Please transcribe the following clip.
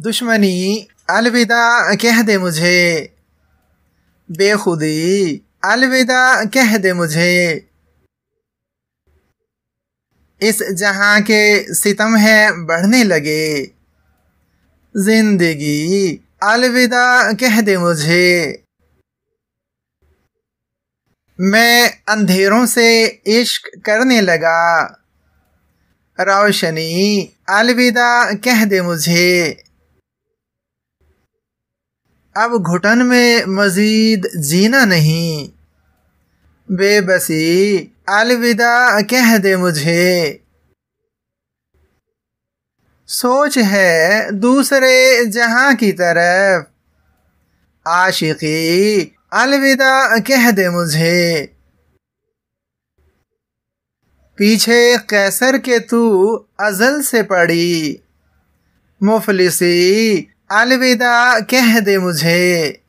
दुश्मनी अलविदा कह दे मुझे, बेखुदी अलविदा कह दे मुझे। इस जहां के सितम है बढ़ने लगे, जिंदगी अलविदा कह दे मुझे। मैं अंधेरों से इश्क करने लगा, रोशनी अलविदा कह दे मुझे। अब घुटन में मजीद जीना नहीं, बेबसी अलविदा कह दे मुझे। सोच है दूसरे जहां की तरफ, आशिकी अलविदा कह दे मुझे। पीछे कैसर के तू अजल से पड़ी, मुफलिसी अलविदा कह दे मुझे।